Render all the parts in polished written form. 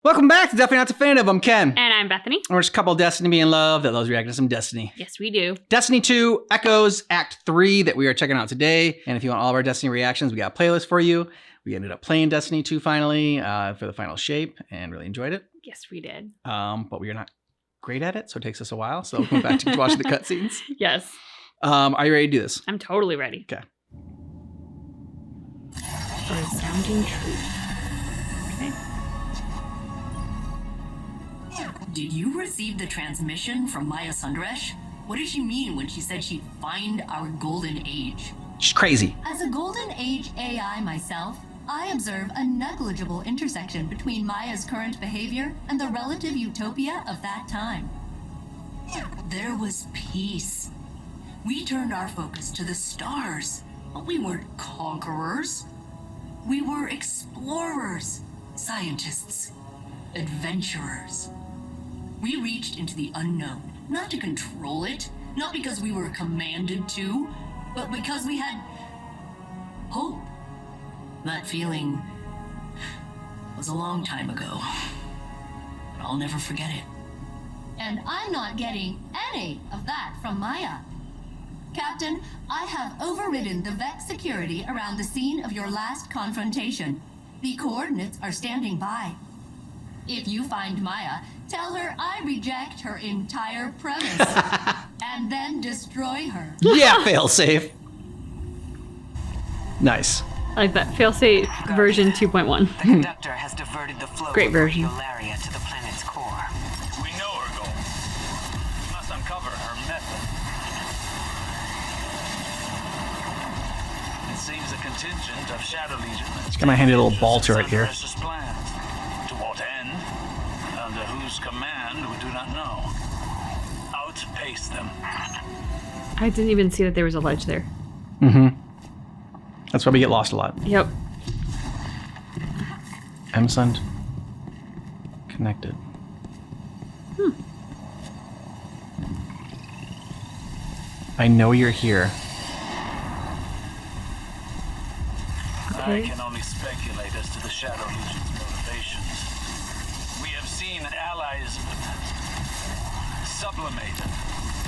Welcome back to Definitely Not Definitive. I'm Ken. And I'm Bethany. And we're just a couple of Destiny being in love that loves reacting to some Destiny. Yes, we do. Destiny 2 Echoes Act 3 that we are checking out today. And if you want all of our Destiny reactions, we got a playlist for you. We ended up playing Destiny 2 finally for the final shape and really enjoyed it. Yes, we did. But we are not great at it, so it takes us a while. So we'll go back to watching the cutscenes. Yes. Are you ready to do this? I'm totally ready. Okay. Resounding truth. Okay. Did you receive the transmission from Maya Sundaresh? What did she mean when she said she'd find our golden age? She's crazy. As a golden age AI myself, I observe a negligible intersection between Maya's current behavior and the relative utopia of that time. There was peace. We turned our focus to the stars, but we weren't conquerors. We were explorers, scientists, adventurers. We reached into the unknown, not to control it, not because we were commanded to, but because we had hope. That feeling was a long time ago, but I'll never forget it. And I'm not getting any of that from Maya. Captain, I have overridden the Vex security around the scene of your last confrontation. The coordinates are standing by. If you find Maya, tell her I reject her entire premise and then destroy her. Yeah, failsafe. Nice. I like that. Failsafe version 2.1. The conductor has diverted the flow Great of version. Eularia to the planet's core. We know her goal. We must uncover her method. It seems a contingent of Shadow Legion. Just got my handy little Balter right here. Plans. To what end? Under whose command, we do not know. Outpace them. I didn't even see that there was a ledge there. Mm-hmm. That's why we get lost a lot. Yep. Emsund connected. I know you're here. Okay. I can only speculate as to the Shadow Legion's motivations. We have seen allies sublimated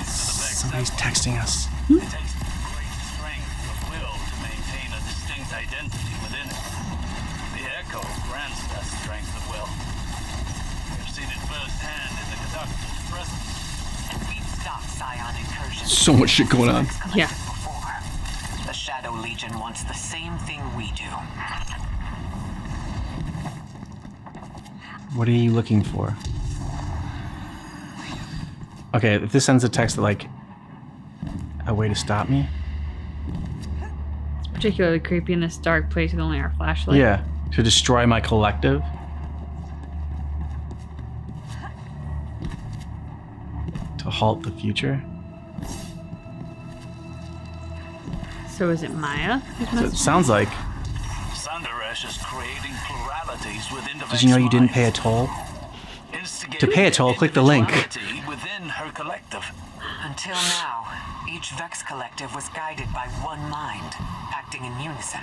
into the Vex. Somebody's texting us. It takes great strength of will to maintain a distinct identity within it. The Echo grants that strength of will. We've seen it firsthand in the conductor's presence. And we've stopped Scion incursions. So much shit going on. Yeah. Before. The Shadow Legion wants the same thing we do. What are you looking for? Okay, if this sends a text like a way to stop me. It's particularly creepy in this dark place with only our flashlight. Yeah, to destroy my collective. To halt the future. So is it Maya? So it sounds like. Sundaresh is creating pluralities within the Did you know you didn't pay a Vex toll? minds. To pay a toll, click the link. Individuality within her collective. Until now, each Vex collective was guided by one mind, acting in unison.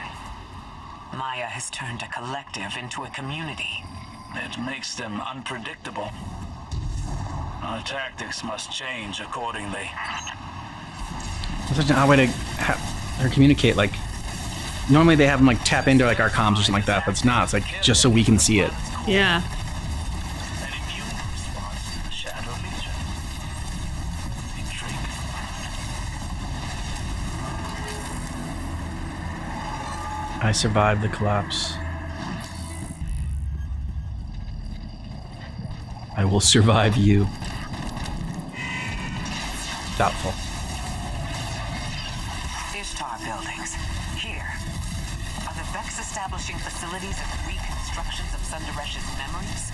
Maya has turned a collective into a community. It makes them unpredictable. Our tactics must change accordingly. It's such an odd way to have her communicate. Like, normally they have them like tap into like our comms or something like that, but it's not. It's like just so we can see it. Yeah. An immune response to the Shadow Legion. Intriguing. I survived the collapse. I will survive you. Doubtful. Ishtar buildings. Here. Are the Vex establishing facilities and reconstructions of Sundaresh's memories?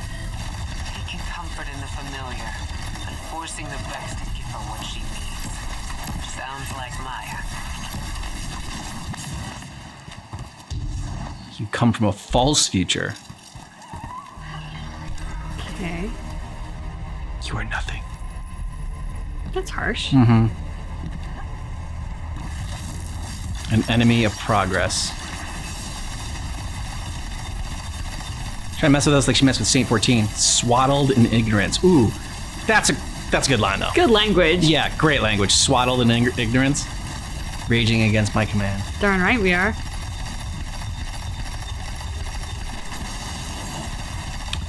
Taking comfort in the familiar and forcing the Vex to give her what she needs. Sounds like Maya. You come from a false future. Okay. You are nothing. That's harsh. Mm-hmm. An enemy of progress. Try to mess with us like she messed with Saint 14. Swaddled in ignorance. Ooh, that's a good line though. Good language. Yeah, great language. Swaddled in ignorance. Raging against my command. Darn right we are.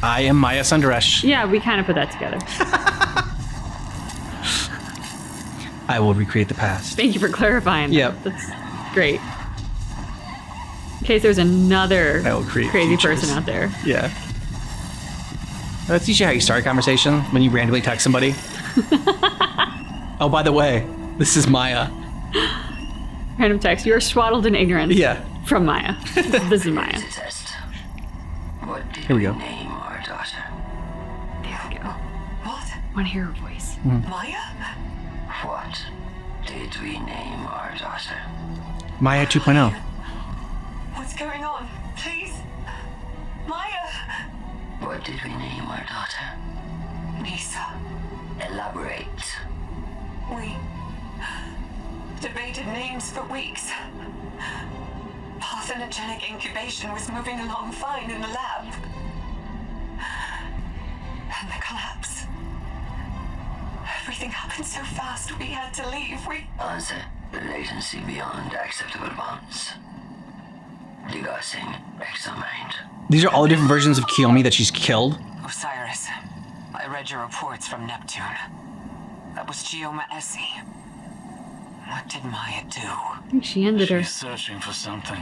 I am Maya Sundaresh. Yeah, we kind of put that together. I will recreate the past. Thank you for clarifying. Yep. That's great. In case there's another I will create crazy futures. person out there. Yeah. Let's teach you how you start a conversation when you randomly text somebody. Oh, by the way, this is Maya. Random text. You are swaddled in ignorance. Yeah. From Maya. This is Maya. Test. What did Here we go. name our daughter? There we go. What? Want to hear her voice? Maya? What did we name our daughter? Maya 2.0. What's going on? Please? Maya? What did we name our daughter? Nisa. Elaborate. We debated names for weeks. Parthenogenic incubation was moving along fine in the lab. And the collapse. Everything happened so fast, we had to leave. Answer. Latency beyond acceptable bounds. Degassing examind. These are all the different versions of Kiyomi that she's killed. Osiris, I read your reports from Neptune. That was Chioma Essie. What did Maya do? I think she ended her. She's searching for something.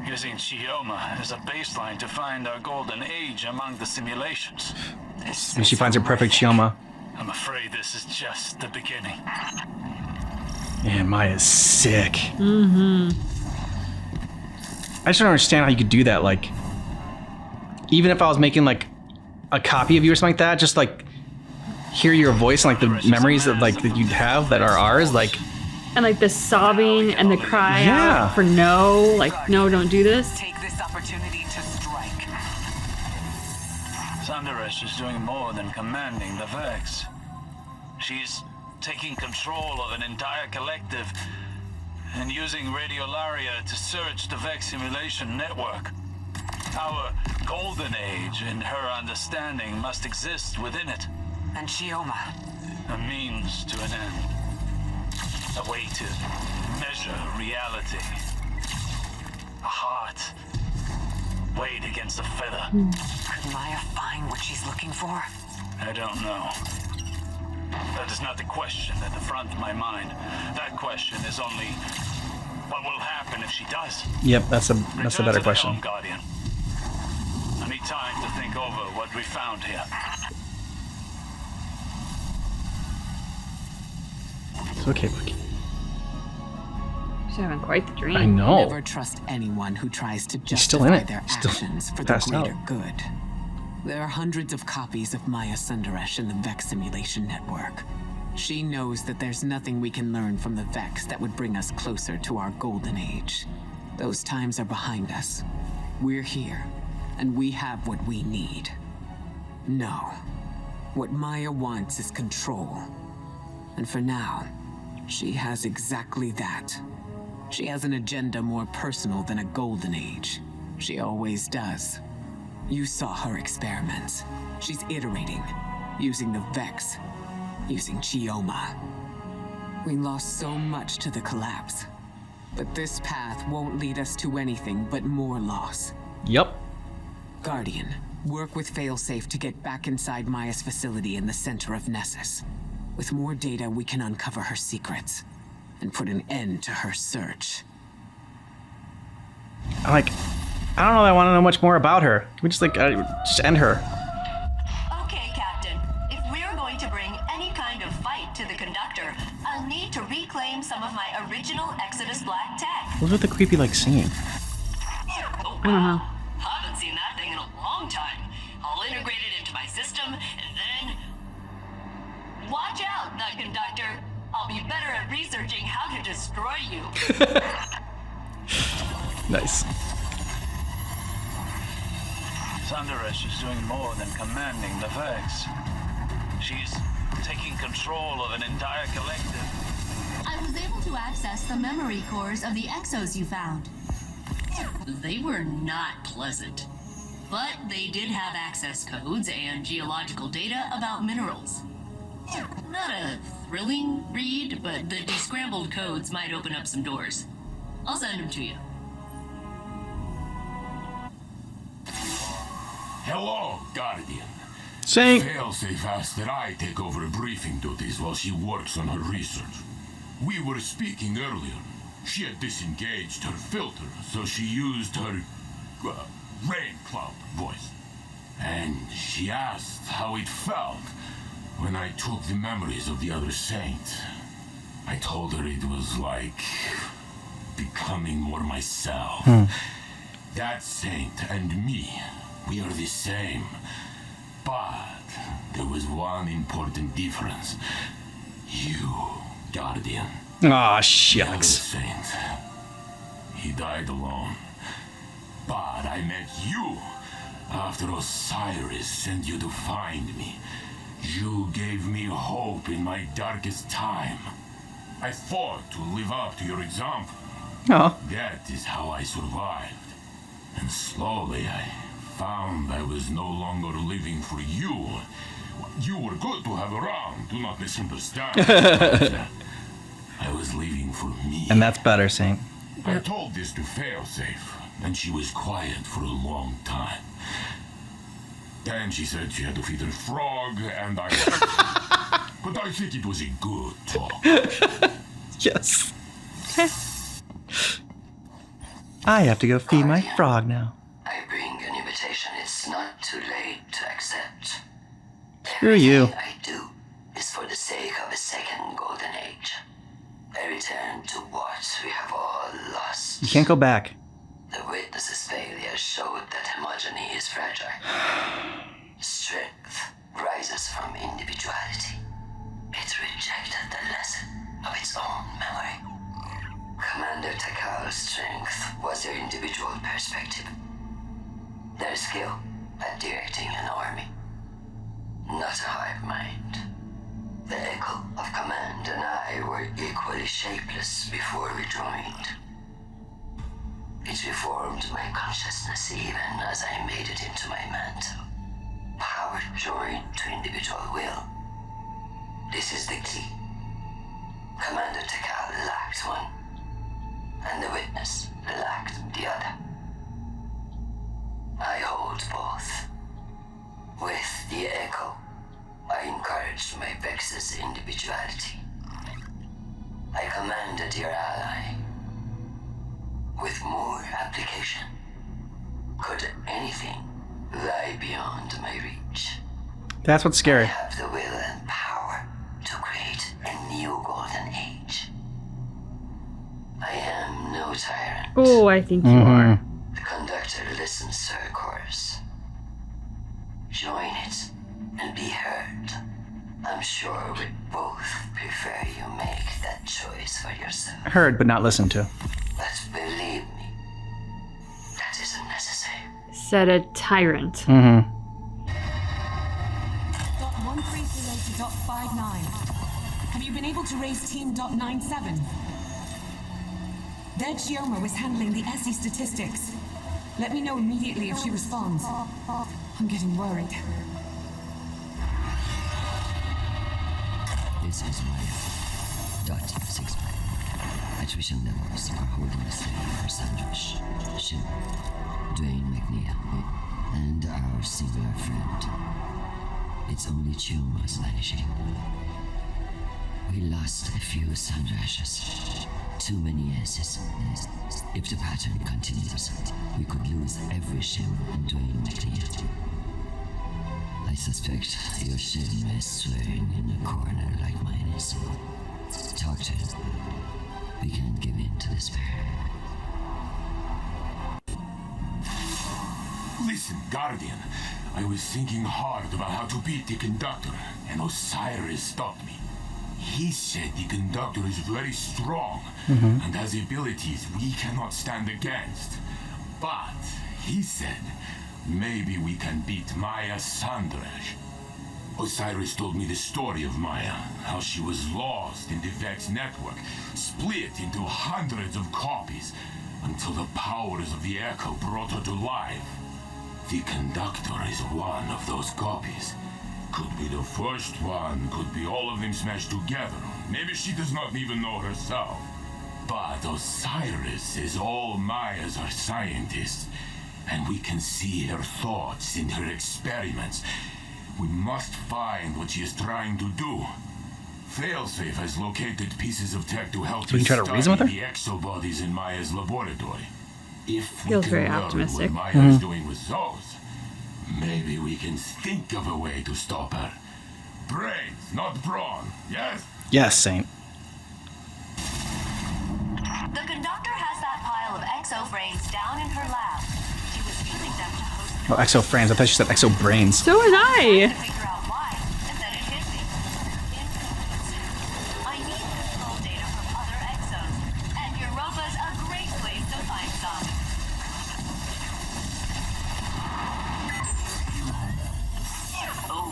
Using Chioma as a baseline to find our golden age among the simulations. When she finds her perfect Chioma. I'm afraid this is just the beginning. Man, Maya's sick. Mm-hmm. I just don't understand how you could do that. Like, even if I was making like a copy of you or something like that, just like hear your voice and like the memories of like that you'd have that are ours. Like, And like the sobbing and the cry Yeah. out for no, like, no, don't do this. Take this opportunity to strike. Sundaresh is doing more than commanding the Vex. She's taking control of an entire collective and using Radiolaria to search the Vex simulation network. Our golden age, in her understanding, must exist within it. And Chioma. A means to an end. A way to measure reality. A heart weighed against a feather. Could Maya find what she's looking for? I don't know. That is not the question at the front of my mind. That question is only what will happen if she does. yep, that's a Return better to the question. helm, Guardian. I need time to think over what we found here. It's okay, Bucky. She's having quite the dream. I know. Never trust anyone who tries to He's still in justify it. their Still actions for the passed greater out. good. There are hundreds of copies of Maya Sundaresh in the Vex simulation network. She knows that there's nothing we can learn from the Vex that would bring us closer to our golden age. Those times are behind us. We're here, and we have what we need. No. What Maya wants is control. And for now, she has exactly that. She has an agenda more personal than a golden age. She always does. You saw her experiments. She's iterating, using the Vex, using Chioma. We lost so much to the collapse. But this path won't lead us to anything but more loss. Yep. Guardian, work with Failsafe to get back inside Maya's facility in the center of Nessus. With more data, we can uncover her secrets and put an end to her search. I don't know that I want to know much more about her. Can we just just end her? Okay, Captain. If we're going to bring any kind of fight to the conductor, I'll need to reclaim some of my original Exodus Black tech. What's with the creepy singing? Oh, I don't know. haven't seen that thing in a long time. I'll integrate it into my system, and then... Watch out, Nut Conductor. I'll be better at researching how to destroy you. Nice. Sundaresh is doing more than commanding the Vex. She's taking control of an entire collective. I was able to access the memory cores of the exos you found. They were not pleasant. But they did have access codes and geological data about minerals. Not a thrilling read, but the descrambled codes might open up some doors. I'll send them to you. Hello, Guardian. Saint. Failsafe asked that I take over briefing duties while she works on her research. We were speaking earlier. She had disengaged her filter, so she used her rain cloud voice. And she asked how it felt when I took the memories of the other saints. I told her it was like becoming more myself. That saint and me, we are the same. But there was one important difference. You, Guardian. Aw, The other shucks. saint. He died alone. But I met you after Osiris sent you to find me. You gave me hope in my darkest time. I fought to live up to your example. Oh, That is how I survived. And slowly I found I was no longer living for you. You were good to have around, do not misunderstand. But, I was living for me. and that's better, Saint. I told this to Failsafe, and she was quiet for a long time. Then she said she had to feed her frog, and I... But I think it was a good talk. Yes. I have to go feed my frog now. I bring an invitation. It's not too late to accept. Screw you. Everything I do is for the sake of a second golden age. A return to what we have all lost. You can't go back. The witness's failure showed that homogeny is fragile. Strength rises from individuality. It rejected the lesson of its own memory. Commander Takao's strength was their individual perspective. Their skill at directing an army. Not a hive mind. The echo of command and I were equally shapeless before we joined. It reformed my consciousness even as I made it into my mantle. Power joined to individual will. This is the key. Commander Takao lacked one, and the witness lacked the other. I hold both. With the echo, I encouraged my Vex's individuality. I commanded your ally. With more application, could anything lie beyond my reach? That's what's I scary. have the will and power to create a new golden age. I am no tyrant. Oh, I think you are. The conductor listens to her chorus. Join it and be heard. I'm sure we both prefer you make that choice for yourself. Heard, but not listened to. But believe me, that isn't necessary. Said a tyrant. Mm-hmm. Dot 1338 to dot 59. Have you been able to raise team dot 97? Their Chioma was handling the SE statistics. Let me know immediately if she responds. I'm getting worried. This is my dot 6. Attrition levels are holding steady for Sandrash, Shin, Dwayne McNeil, and our singular friend. It's only Chioma's vanishing. We lost a few Sandrashes. Too many S's. If the pattern continues, we could lose every Shin and Dwayne McNeil. I suspect your Shin is swearing in a corner like mine is. Talk to him. We can't give in to despair. Listen, Guardian. I was thinking hard about how to beat the conductor, and Osiris stopped me. He said the conductor is very strong and has abilities we cannot stand against. But he said maybe we can beat Maya Sandrash. Osiris told me the story of Maya, how she was lost in the Vex network, split into hundreds of copies, until the powers of the Echo brought her to life. the conductor is one of those copies. Could be the first one, could be all of them smashed together. Maybe she does not even know herself. But Osiris says all Mayas are scientists, and we can see her thoughts in her experiments. We must find what she is trying to do. Failsafe has located pieces of tech to help So we can try to study reason with her? the exobodies in Maya's laboratory. If we Feels can very learn optimistic. what Maya is doing with those, maybe we can think of a way to stop her. Brains, not brawn, yes? Yes, Saint. The conductor has that pile of exo frames down in her lab. She was using them to host Oh, exo frames. I thought she said exo brains. So was to I. figure out why, and then it hit me. I need control data from other exos, and Europa's a great place to find some. Oh,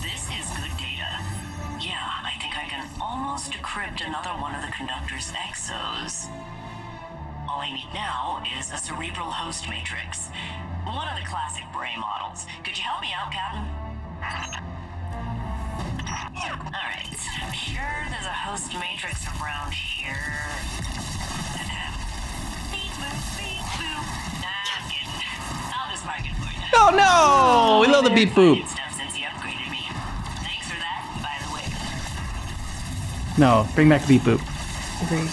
this is good data. Yeah, I think I can almost decrypt another one of the conductor's exos. All I need now is a cerebral host matrix. One of the classic Bray models. Could you help me out, Captain? Alright, I'm sure there's a host matrix around here. Beep boop, beep boop. Nah, I'm kidding. I'll just mark it for you. Oh no! We love the beep boop. Stuff since you upgraded me. Thanks for that, by the way. No, bring back the beep boop. Agreed.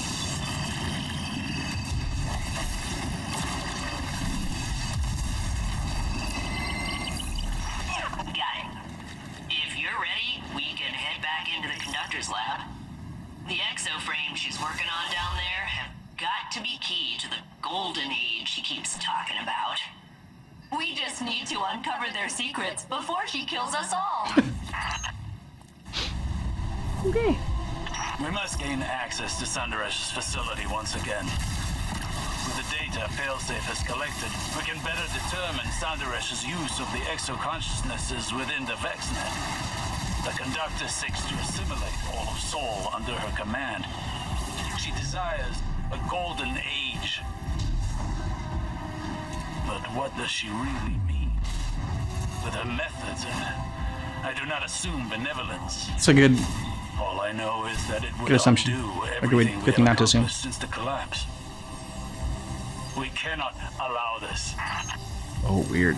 Got it. If you're ready, we can head back into the conductor's lab. The exo frames she's working on down there have got to be key to the golden age she keeps talking about. We just need to uncover their secrets before she kills us all. Okay. We must gain access to Sandaresh's facility once again. With the data Failsafe has collected, we can better determine Sandaresh's use of the exo-consciousnesses within the VexNet. The conductor seeks to assimilate all of Sol under her command. She desires a golden age. But what does she really mean? With her methods, I do not assume benevolence. It's a good. All I know is that it would Good assumption. undo Good everything we thing have not to assume. accomplished since the collapse. We cannot allow this. Oh, weird.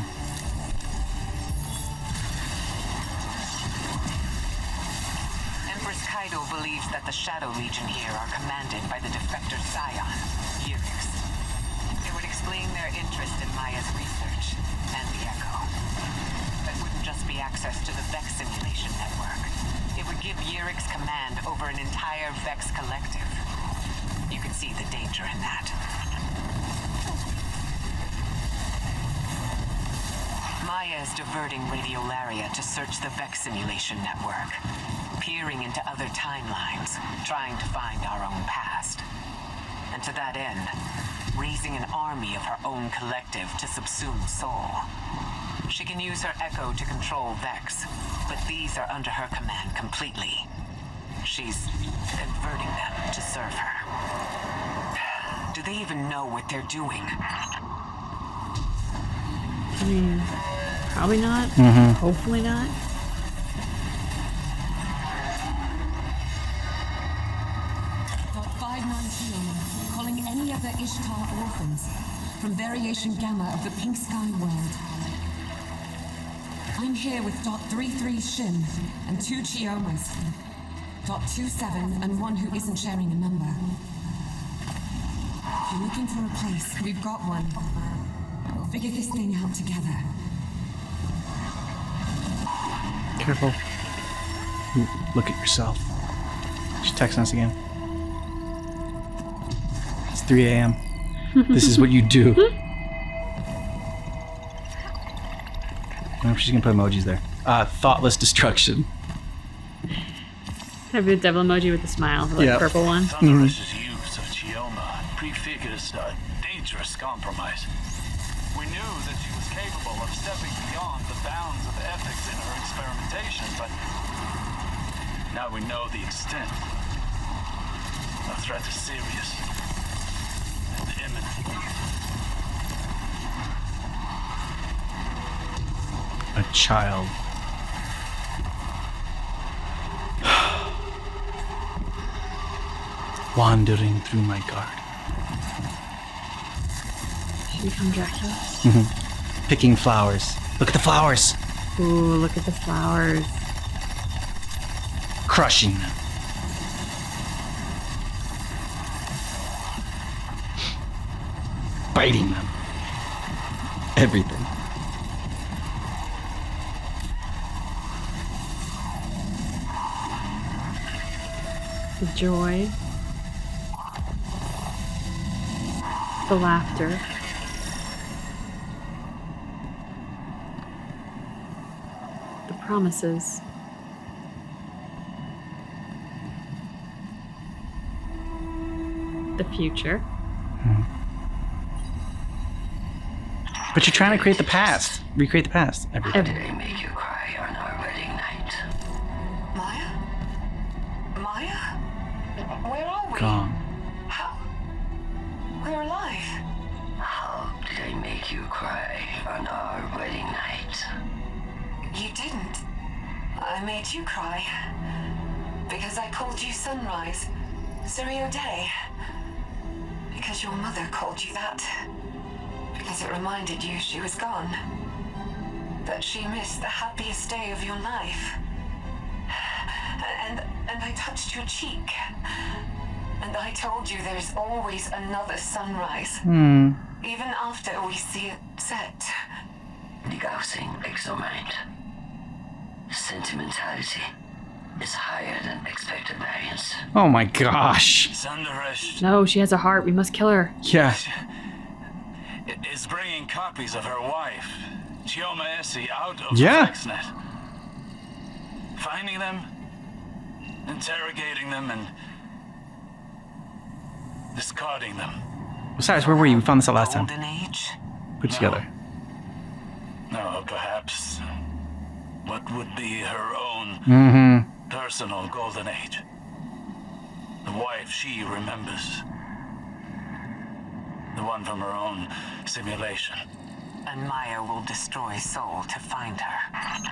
Empress Kaido believes that the Shadow Legion here are commanded by the defector Scion, Yurix. It would explain their interest in Maya's research and the Echo. That wouldn't just be access to the Vex simulation network. It would give Yurix command over an entire Vex collective. You can see the danger in that. Maya is diverting Radiolaria to search the Vex simulation network, peering into other timelines, trying to find our own past. And to that end, raising an army of her own collective to subsume Sol. She can use her Echo to control Vex, but these are under her command completely. She's converting them to serve her. Do they even know what they're doing? I mean, probably not. Hopefully not. .59 calling any other Ishtar orphans from Variation Gamma of the Pink Sky world. I'm here with .33 Shin and 2 Chiomas. .27 and one who isn't sharing a number. If you're looking for a place, we've got one. We'll figure this thing out together. Careful. Look at yourself. She's texting us again. It's 3 a.m. This is what you do. I don't know if she's gonna put emojis there. Thoughtless destruction. Have the devil emoji with the smile, the Yeah. purple one. Sandaresh's use of Chioma prefigures a dangerous compromise. We knew that she was capable of stepping beyond the bounds of ethics in her experimentation, but now we know the extent. The threat is serious and imminent. a child. Wandering through my garden. Should we become Dracula? Picking flowers. Look at the flowers. Ooh, look at the flowers. Crushing them. Biting them. Everything. The joy. The laughter. The promises. The future. But you're trying to create the past. Recreate the past. Everything. Did I make you cry on our wedding night? Maya? Maya? Where are we? Gone. How? We're alive. How did I make you cry on our wedding night? You didn't. I made you cry. Because I called you Sunrise. Surrey O'Day. Because your mother called you that. Because it reminded you she was gone. That she missed the happiest day of your life. And I touched your cheek. And I told you there's always another sunrise. Even after we see it set. Degaussing exomind. Sentimentality is higher than expected variance. Oh my gosh. Sundaresh No, she has a heart. We must kill her. Yeah. is bringing copies of her wife, Chioma Essie, out of Yeah. the VexNet. Finding them, interrogating them, and discarding them. Besides, where were you? We found this out last time. Golden Age? Put it together. No, perhaps what would be her own personal golden age. The wife she remembers. The one from her own simulation. And Maya will destroy Soul to find her.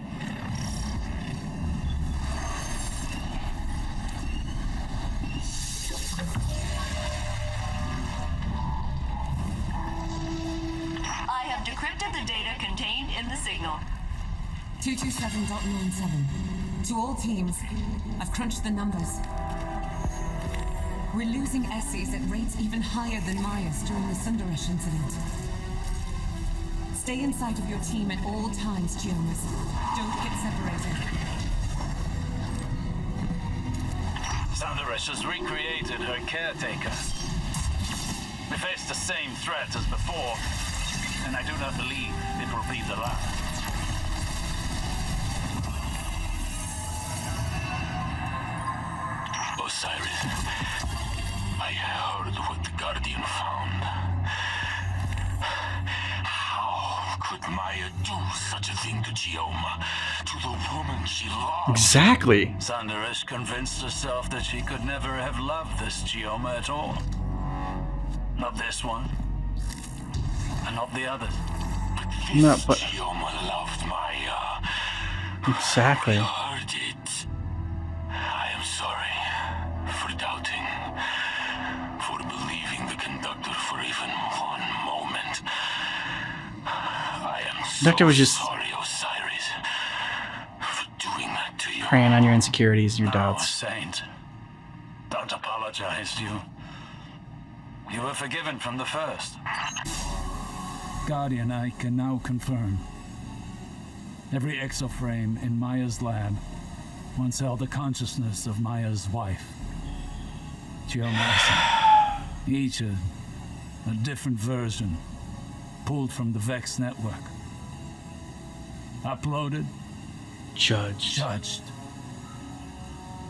I have decrypted the data contained in the signal. 227.97. To all teams, I've crunched the numbers. We're losing Essies at rates even higher than Maya's during the Sundaresh incident. Stay in sight of your team at all times, Giomas. Don't get separated. Sundaresh has recreated her caretaker. We face the same threat as before, and I do not believe it will be the last. Osiris, I heard what the Guardian found. How could Maya do such a thing to Chioma, to the woman she loved? Exactly. Sundaresh convinced herself that she could never have loved this Chioma at all. Not this one, and not the others. But this No, but- Chioma loved Maya. Exactly. I heard it. I am sorry for doubting, for believing the conductor for even one moment. I am so Conductor was just sorry, Osiris, for doing that to you. preying on your insecurities and your No, doubts. Saint. Don't apologize. You were forgiven from the first. Guardian, I can now confirm. Every exoframe in Maya's lab once held the consciousness of Maya's wife, Chioma Essie. Each a different version, pulled from the Vex network. Uploaded, judged,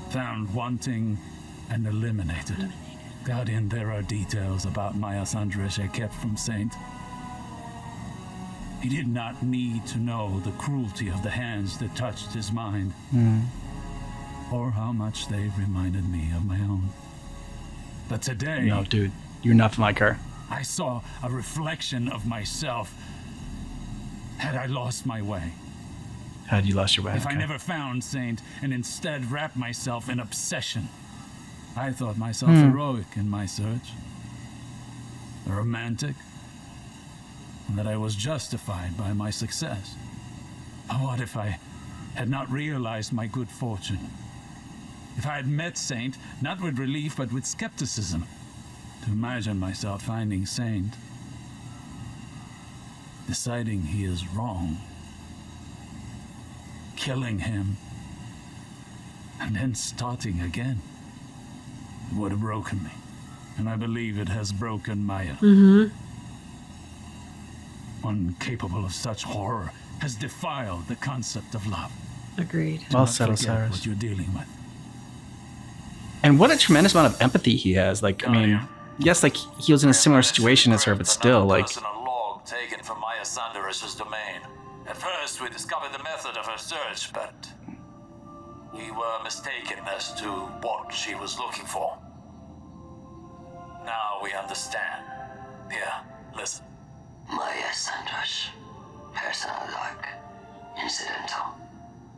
found wanting, and eliminated. Guardian, there are details about Maya Sundaresh I kept from Saint. He did not need to know the cruelty of the hands that touched his mind, or how much they reminded me of my own. But today, No, dude, you're nothing like her. I saw a reflection of myself. Had I lost my way? Had you lost your way? If I Okay. never found Saint and instead wrapped myself in obsession, I thought myself heroic in my search, romantic, and that I was justified by my success. What if I had not realized my good fortune? If I had met Saint, not with relief but with skepticism, to imagine myself finding Saint, deciding he is wrong, killing him, and then starting again. It would have broken me, and I believe it has broken Maya. One capable of such horror has defiled the concept of love. Agreed. Well Do not said, forget Osiris. what you're dealing with. And what a tremendous amount of empathy he has. Like, I mean, yes, like he was in a similar situation as her, but still, like, Personal log taken from Maya Sanderish's domain. At first, we discovered the method of her search, but we were mistaken as to what she was looking for. Now we understand. Here, listen. Maya Sanders. Personal log. Incidental.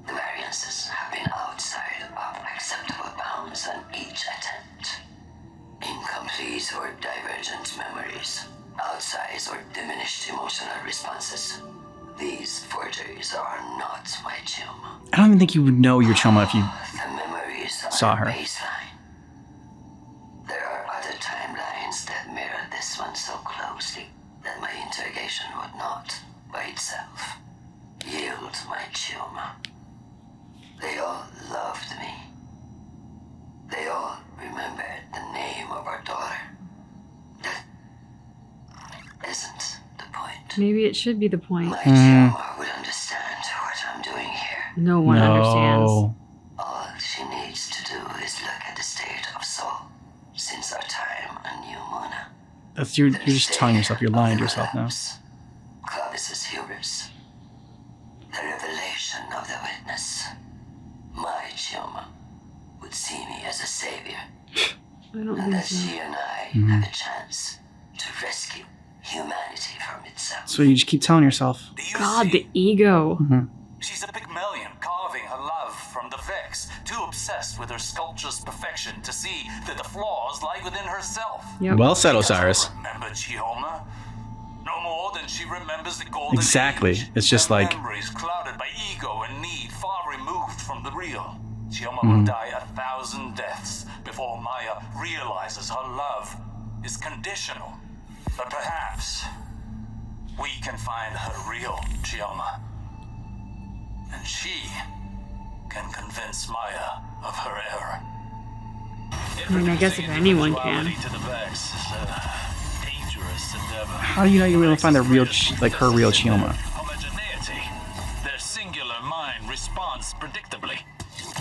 The variances have been outside of acceptable bounds on each attempt. Incomplete or divergent memories. Outsized or diminished emotional responses. These forgeries are not my Chioma. I don't even think you would know your Chioma if you The memories are saw her. baseline. There are other timelines that mirror this one so closely that my interrogation would not, by itself, yield my Chioma. They all loved me. They all remembered the name of our daughter. That isn't the point. Maybe it should be the point. My Chioma would understand what I'm doing here. No one understands. No. All she needs to do is look at the state of Sol since our time on New Muna. That's you're just telling yourself. You're lying to yourself now. Clovis's hubris. The revelation of the witness. My Chioma would see me as a savior, I don't and think that so. she and I have a chance to rescue humanity from itself. So you just keep telling yourself. Do you God, see? the ego. She's a Pygmalion carving her love from the Vex, too obsessed with her sculpture's perfection to see that the flaws lie within herself. Yep. Well said, Osiris. Remember Chioma? No more than she remembers the golden Exactly. age. It's just Her like- memories clouded by ego and need, far removed from the real. Chioma will die 1,000 deaths before Maya realizes her love is conditional. But perhaps we can find her real Chioma, and she can convince Maya of her error. I mean, I guess if anyone can. Individuality to the Vex is a dangerous endeavor. How do you know you're gonna find the real, like her real Chioma? Homogeneity. Their singular mind responds predictably.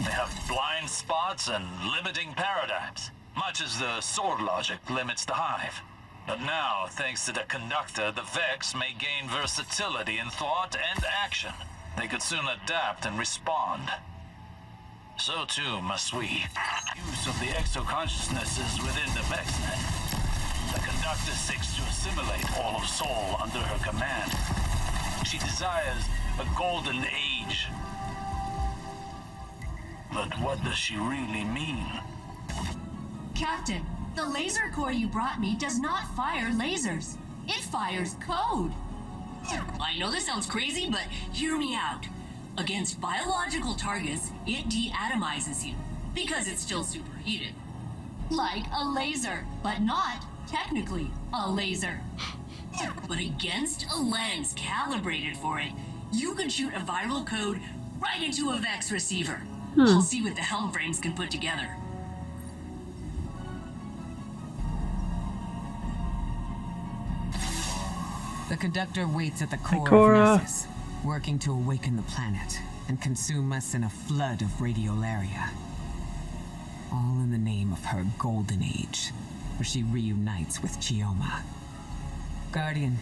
They have blind spots and limiting paradigms, much as the sword logic limits the hive. But now, thanks to the conductor, the Vex may gain versatility in thought and action. They could soon adapt and respond. So too must we. Use of the exo-consciousnesses within the VexNet. The conductor seeks to assimilate all of Sol under her command. She desires a golden age. But what does she really mean? Captain, the laser core you brought me does not fire lasers. It fires code. I know this sounds crazy, but hear me out. Against biological targets, it deatomizes you because it's still superheated. Like a laser, but not technically a laser. But against a lens calibrated for it, you can shoot a viral code right into a Vex receiver. We'll see what the helm frames can put together. The conductor waits at the core Cora. of Nessus, working to awaken the planet and consume us in a flood of radiolaria. All in the name of her golden age, where she reunites with Chioma. Guardian,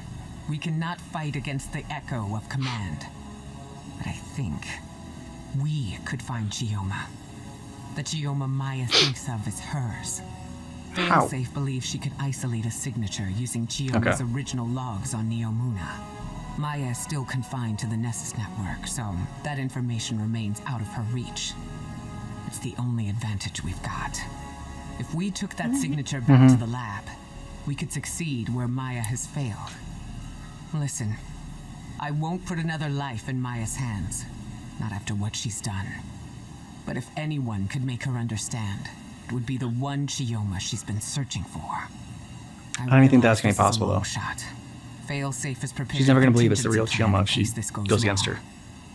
we cannot fight against the echo of command. But I think we could find Chioma. The Chioma Maya thinks of is hers. How? Failsafe believes she could isolate a signature using Chioma's original logs on Neomuna. Maya is still confined to the Nessus network, so that information remains out of her reach. It's the only advantage we've got. If we took that signature back to the lab, we could succeed where Maya has failed. Listen, I won't put another life in Maya's hands. Not after what she's done. But if anyone could make her understand, it would be the one Chioma she's been searching for. I don't even think that's going to be possible, though. Shot. Failsafe is prepared. She's never going to believe it's the real Chioma if she goes against her.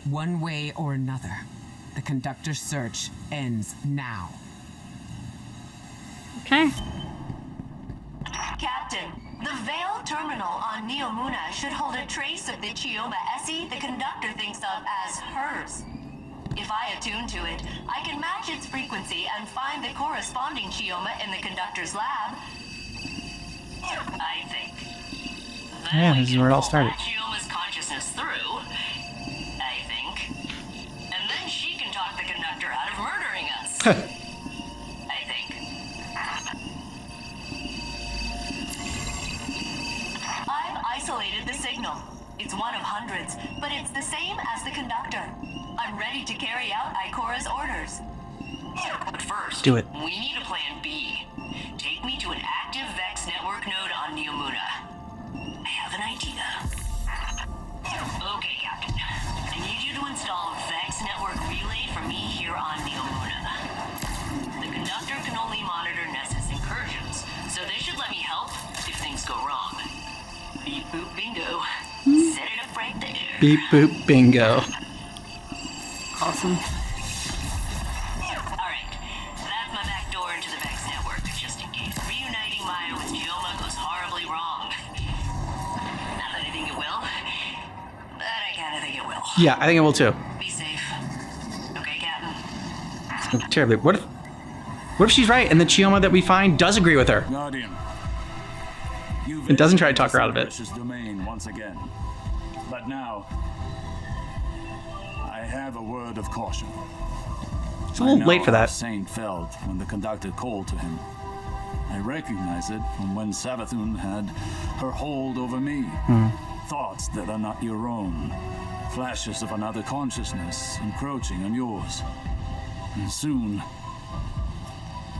One way or another, the conductor's search ends now. Okay. Captain, the Vale terminal on Neomuna should hold a trace of the Chioma Essie the conductor thinks of as hers. If I attune to it, I can match its frequency and find the corresponding Chioma in the conductor's lab. I think. Yeah, this is where it all started. Chioma's consciousness through, I think. And then she can talk the conductor out of murdering us. I think. I've isolated the signal. It's one of hundreds, but it's the same as the conductor. I'm ready to carry out Ikora's orders. But first, do it. We need a plan B. Take me to an active Vex network node on Neomuna. I have an idea. Okay, Captain. I need you to install a Vex network relay for me here on Neomuna. The conductor can only monitor Nessus incursions, so they should let me help if things go wrong. Beep boop bingo. Set it up right there. Beep boop bingo. Awesome. Alright, that's my back door into the Vex network, just in case reuniting Maya with Chioma goes horribly wrong. Not that I think it will, but I kinda think it will. Yeah, I think it will too. Be safe. Okay, Captain? So terribly. What if she's right and the Chioma that we find does agree with her? Guardian. It doesn't try to talk her out of it. Domain once again. But now, I have a word of caution. It's a little late for that. Saint felt when the conductor called to him. I recognize it from when Savathun had her hold over me. Thoughts that are not your own. Flashes of another consciousness encroaching on yours. And soon,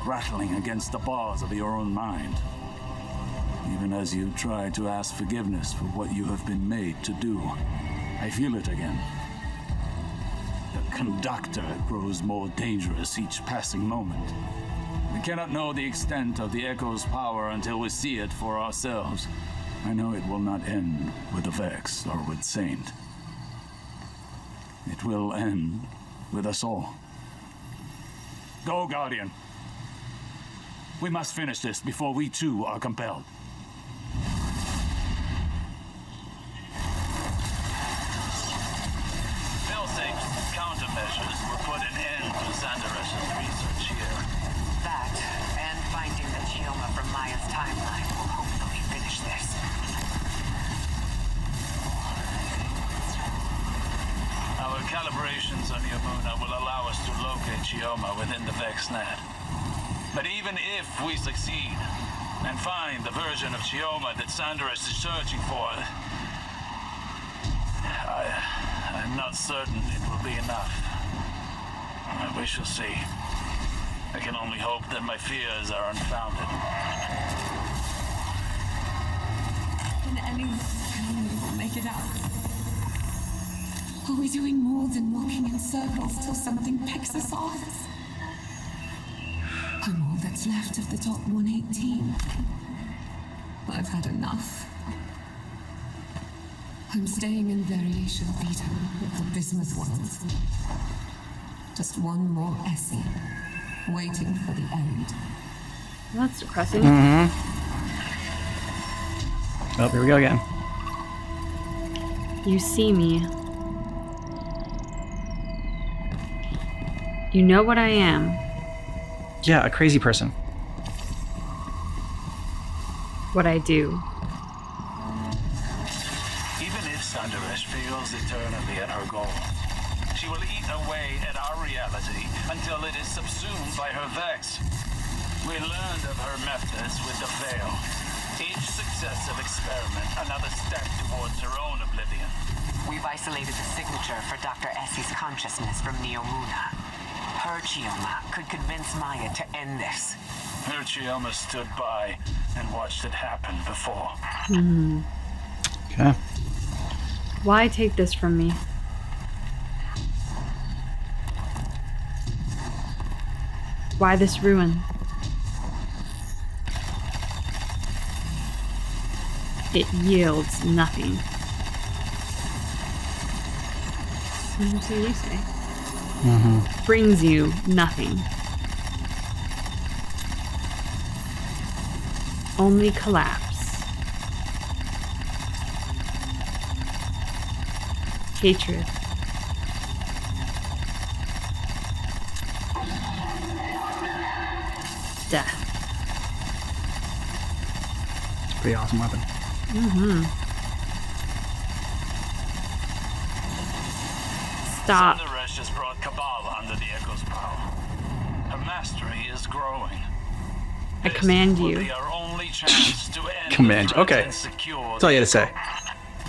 rattling against the bars of your own mind. Even as you try to ask forgiveness for what you have been made to do. I feel it again. The conductor grows more dangerous each passing moment. We cannot know the extent of the Echo's power until we see it for ourselves. I know it will not end with the Vex or with Saint. It will end with us all. Go, Guardian. We must finish this before we too are compelled. Failsafe's countermeasures will put an end to Sanderesh's research here. That, and finding the Chioma from Maya's timeline will hopefully finish this. Our calibrations on Neomuna will allow us to locate Chioma within the VexNet. But even if we succeed and find the version of Chioma that Sanderesh is searching for, I'm not certain it will be enough. We shall see. I can only hope that my fears are unfounded. Can anyone tell me we'll make it out? Are we doing more than walking in circles till something picks us off? I'm all that's left of the top 118. I've had enough. I'm staying in Variation Beta with the bismuth ones. Just one more Essie, waiting for the end. Well, that's depressing. Oh, here we go again. You see me. You know what I am. Yeah, a crazy person. What I do. Even if Sanderesh fails eternally at her goal, she will eat away at our reality until it is subsumed by her Vex. We learned of her methods with the Veil. Each successive excessive experiment, another step towards her own oblivion. We've isolated the signature for Dr. Essie's consciousness from Neomuna. Her Chioma could convince Maya to end this. Her Chioma stood by and watched it happen before. Okay. Why take this from me? Why this ruin? It yields nothing. So you say. Brings you nothing. Only collapse. Hatred. Death. It's a pretty awesome weapon. Stop. Sundaresh has brought Kabbalah under the Echo's power. Her mastery is growing. I command This will you. be our only chance to end the Command you. threat Okay. and secure That's all you had to say.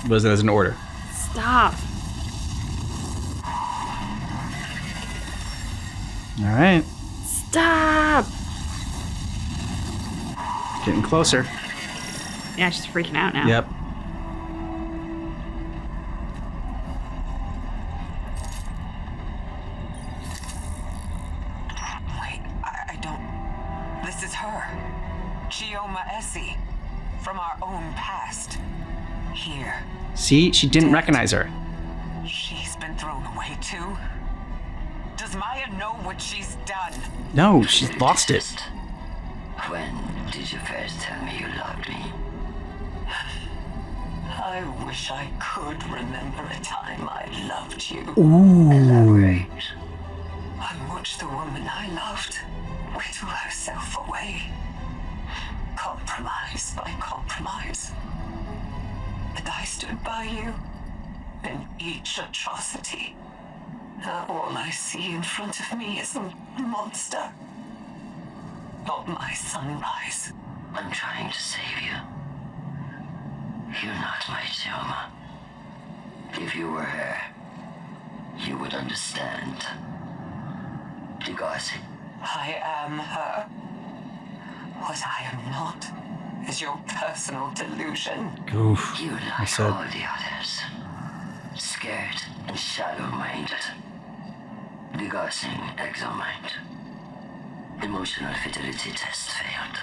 Was it as an order? Stop. All right. Stop. Getting closer. Yeah, she's freaking out now. Yep. Wait, I don't... This is her. Chioma Essie. From our own past. Here. See, she didn't recognize her. She's been thrown away too. Does Maya know what she's done? No, she's lost it. When did you first tell me you loved me? I wish I could remember a time I loved you. Elaborate. I watched the woman I loved whittle herself away. Compromise by compromise. And I stood by you in each atrocity. Now all I see in front of me is a monster. Not my sunrise. I'm trying to save you. You're not my Chioma. If you were her, you would understand. Degasi. I am her. What I am not is your personal delusion. Oof. You I like said. all the others. Scared and shallow-minded. Degasi exomind. Emotional fidelity test failed.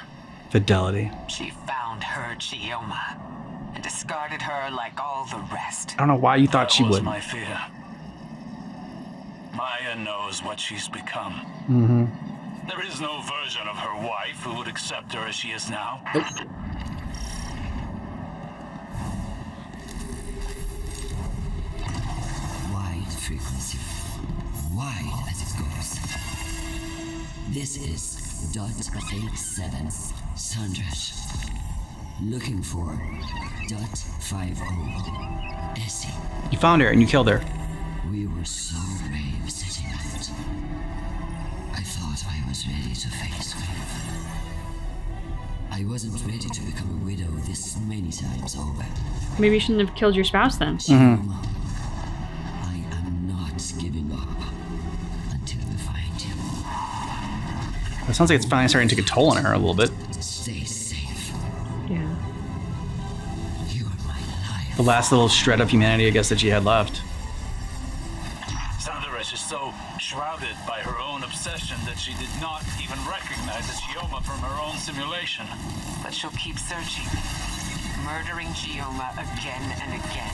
Fidelity. She found her Chioma and discarded her like all the rest. I don't know why you thought That she was would. my fear. Maya knows what she's become. Mm-hmm. There is no version of her wife who would accept her as she is now. Wide frequency. Wide as it goes. This is dot 87 Sundrash. Looking for dot 50 Essie. You found her and you killed her. We were so brave setting out. I thought I was ready to face grief. I wasn't ready to become a widow this many times over. Maybe you shouldn't have killed your spouse then. Chioma, I am not giving up until we find you. It sounds like it's finally starting to take a toll on her a little bit. Stay safe. Yeah. You are my life. The last little shred of humanity, I guess, that she had left. Sundaresh is so shrouded by her own obsession that she did not even recognize a Chioma from her own simulation. But she'll keep searching. Murdering Chioma again and again.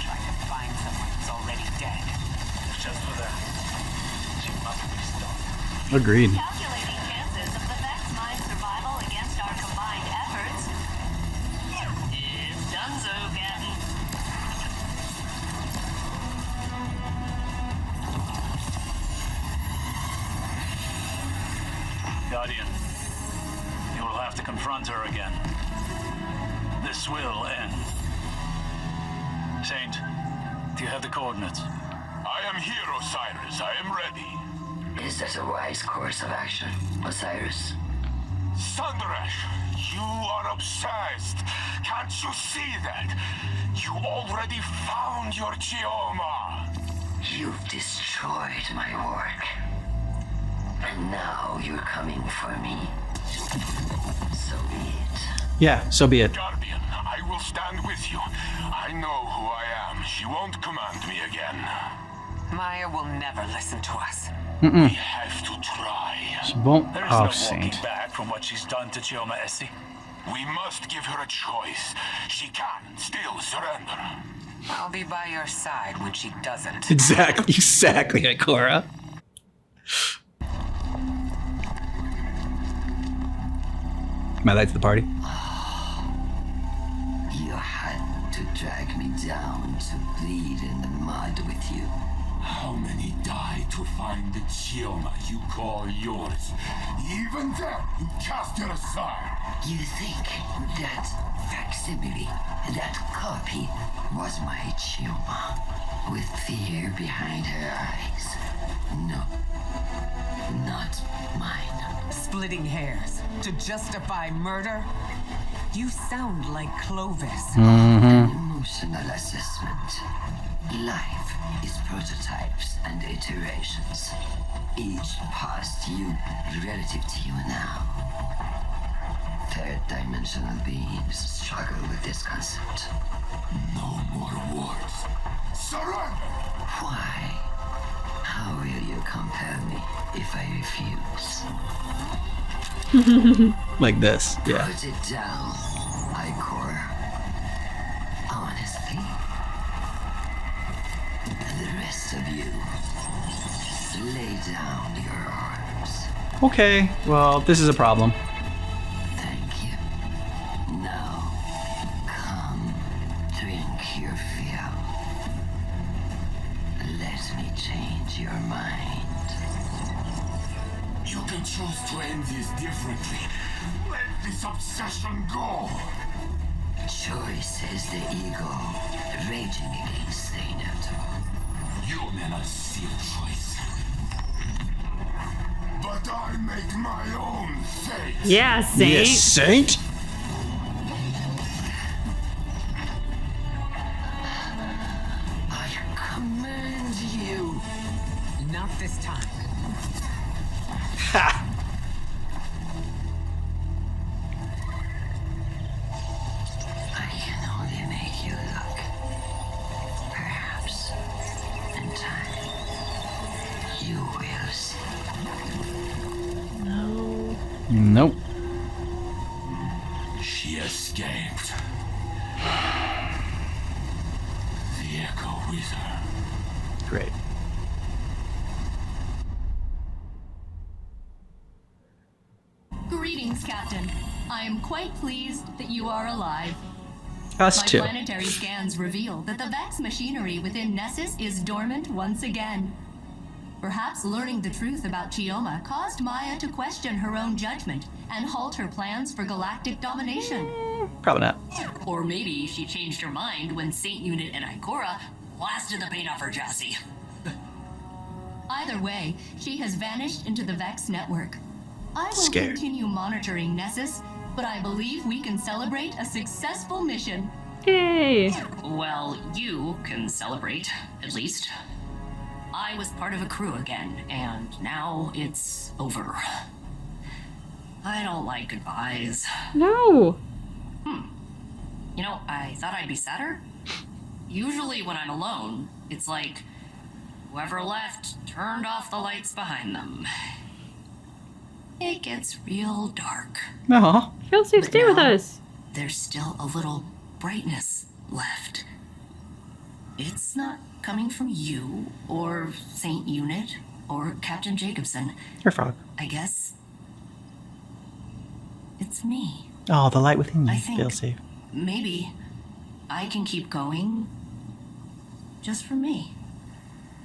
Trying to find someone who's already dead. Just for that, she must be stopped. Agreed. Calculating chances of the Vex Mind survival against our combined efforts. It's done so, Captain. Guardian, you will have to confront her again. This will end. Saint, do you have the coordinates? I am here, Osiris. I am ready. Is that a wise course of action, Osiris? Sundaresh, You are obsessed. Can't you see that? You already found your Chioma. You've destroyed my work. And now you're coming for me. So be it. Yeah, so be it. Guardian, I will stand with you. I know who I am. She won't command me again. Maya will never listen to us. We have to try. She won't. There is Oh, no walking Saint. back from what she's done to Chioma Essie. We must give her a choice. She can still surrender. I'll be by your side when she doesn't. Exactly, Ikora. Am I late to the party? You had to drag me down to bleed in the mud with you. How many died to find the Chioma you call yours? Even then, you cast her aside. You think that facsimile, that copy, was my Chioma, with fear behind her eyes? No, not mine. Splitting hairs to justify murder? You sound like Clovis. An emotional assessment. Life is prototypes and iterations, each past you relative to you now. Third-dimensional beings struggle with this concept. No more words. Surrender! Why? How will you compel me if I refuse? Like this, yeah. Put it down, Ikora. Honestly. The rest of you, lay down your arms. Okay, well, this is a problem. Thank you. Now, come, drink your fill. Let me change your mind. You can choose to end this differently. Let this obsession go. Choice is the ego raging against the inevitable. You may not see a choice. But I make my own fate. Yeah, Saint. Yes, Saint? I command you. Not this time. Ha! I can only make you look. Perhaps, in time, you will see. Nope. She escaped. The Echo with her. Great. Greetings, Captain. I am quite pleased that you are alive. Us My too. planetary scans reveal that the Vex machinery within Nessus is dormant once again. Perhaps learning the truth about Chioma caused Maya to question her own judgment and halt her plans for galactic domination. Probably not. Or maybe she changed her mind when Saint Unit and Ikora blasted the paint off her chassis. Either way, she has vanished into the Vex network. I will Scared. continue monitoring Nessus, but I believe we can celebrate a successful mission. Yay. Well, you can celebrate, at least. I was part of a crew again, and now it's over. I don't like goodbyes. No. You know, I thought I'd be sadder. Usually when I'm alone, it's like whoever left turned off the lights behind them. It gets real dark. No. Feel safe. Stay with now- us. There's still a little brightness left. It's not coming from you, or Saint Unit, or Captain Jacobson. Your frog. I guess it's me. Oh, the light within I you. think Feel safe. maybe I can keep going just for me.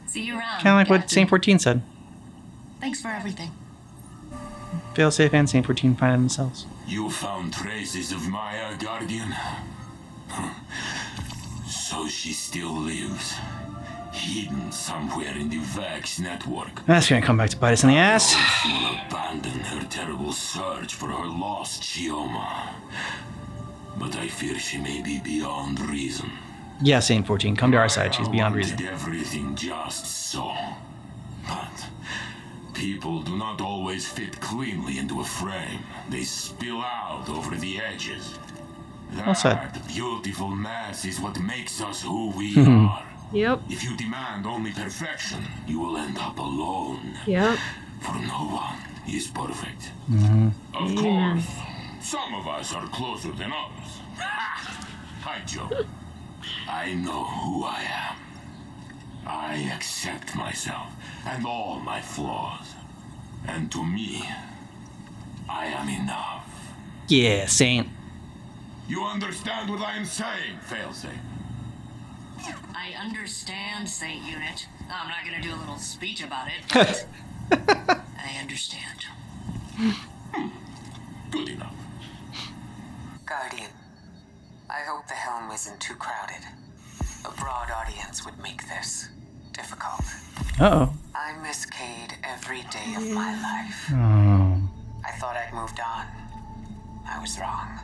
See you around. Kind of like what Captain. Saint 14 said. Thanks for everything. Feel safe and Saint 14 find themselves. You found traces of Maya, Guardian? So she still lives. hidden somewhere in the Vex network. That's gonna come back to bite us in the ass. She will abandon her terrible search for her lost Chioma. But I fear she may be beyond reason. Yeah, Saint 14, come to our side. She's beyond reason. Did everything just so. But people do not always fit cleanly into a frame. They spill out over the edges. That beautiful mess is what makes us who we are. Yep. If you demand only perfection, you will end up alone. Yep. For no one is perfect. Of Amen. course, some of us are closer than others. I joke. I know who I am. I accept myself and all my flaws. And to me, I am enough. Yeah, Saint. You understand what I am saying, Failsafe? I understand, Saint Unit. I'm not gonna do a little speech about it, but I understand. Good enough. Guardian, I hope the helm isn't too crowded. A broad audience would make this difficult. Uh-oh. I miss Cade every day of my life. Oh. I thought I'd moved on. I was wrong.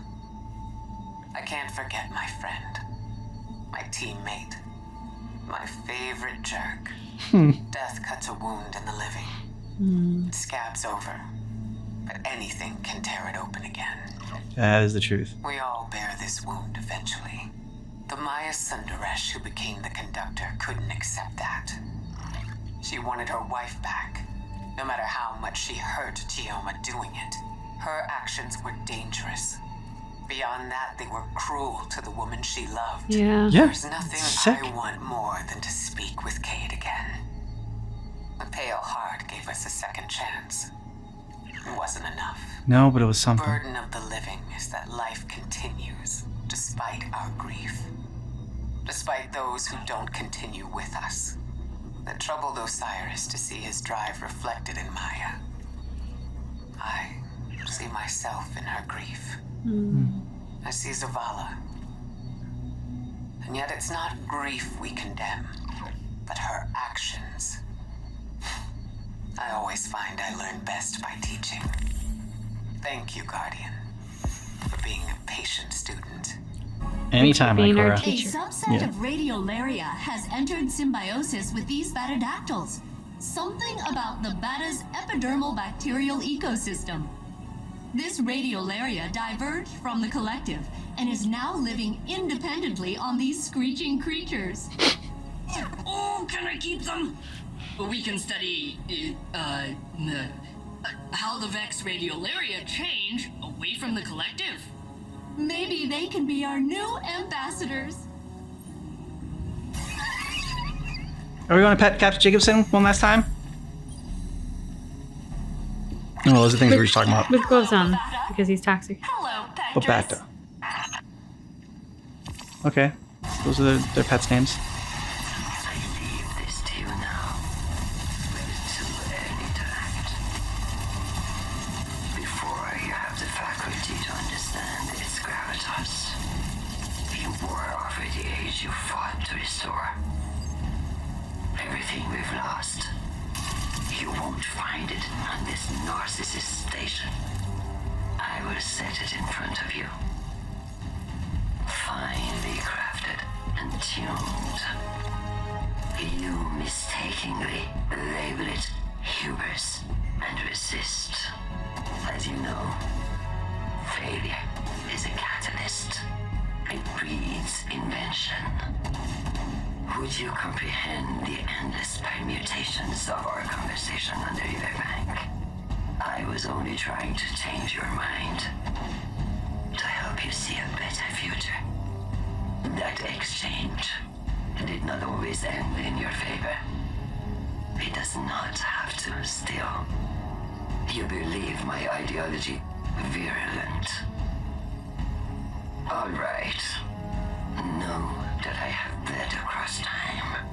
I can't forget my friend, my teammate, my favorite jerk. Death cuts a wound in the living. It scabs over, but anything can tear it open again. That is the truth. We all bear this wound eventually. The Maya Sundaresh who became the conductor couldn't accept that. She wanted her wife back, no matter how much she hurt Chioma doing it. Her actions were dangerous. Beyond that, they were cruel to the woman she loved. Yeah. There's nothing Sick. I want more than to speak with Cade again. The Pale Heart gave us a second chance. It wasn't enough. No, but it was The something. burden of the living is that life continues despite our grief. Despite those who don't continue with us. That troubled Osiris to see his drive reflected in Maya. I see myself in her grief. I see Zavala. And yet it's not grief we condemn, but her actions. I always find I learn best by teaching. Thank you, Guardian, for being a patient student. Anytime, Being our Ikora. A teacher. subset Yeah. of Radiolaria has entered symbiosis with these batadactyls. Something about the bata's epidermal bacterial ecosystem. This Radiolaria diverged from the collective and is now living independently on these screeching creatures. Oh, can I keep them? We can study, how the Vex Radiolaria change away from the collective. Maybe they can be our new ambassadors. Are we going to pet Captain Jacobson one last time? Oh, those are things we were just talking about. With gloves on, because he's toxic. Hello, But Bacta. Okay. Those are their pets' names. I leave this to you now. But it's too early to act. Before you have the faculty to understand its gravitas, you were already the age you fought to restore. Everything we've lost, you won't find it on this narcissist station. I will set it in front of you. Finely crafted and tuned. You mistakenly label it hubris and resist. As you know, failure is a catalyst. It breeds invention. Would you comprehend the endless permutations of our conversation on the riverbank? I was only trying to change your mind. To help you see a better future. That exchange did not always end in your favor. It does not have to still. You believe my ideology virulent. All right. Know that I have bled across time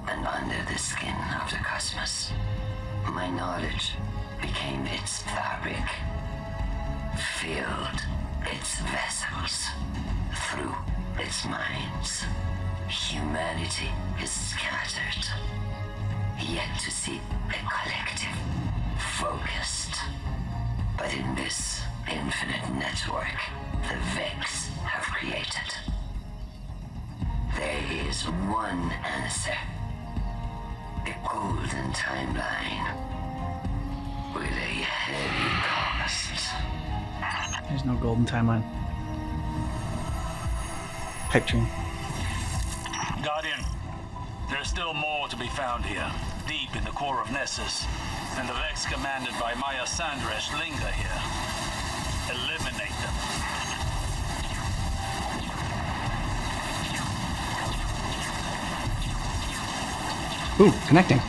and under the skin of the cosmos. My knowledge became its fabric, filled its vessels through its minds. Humanity is scattered network the Vex have created. There is one answer. The golden timeline. With a heavy cost. There's no golden timeline. Pipe dream. Guardian, there's still more to be found here, deep in the core of Nessus, and the Vex commanded by Maya Sandresh linger here. Eliminate them. Ooh, connecting.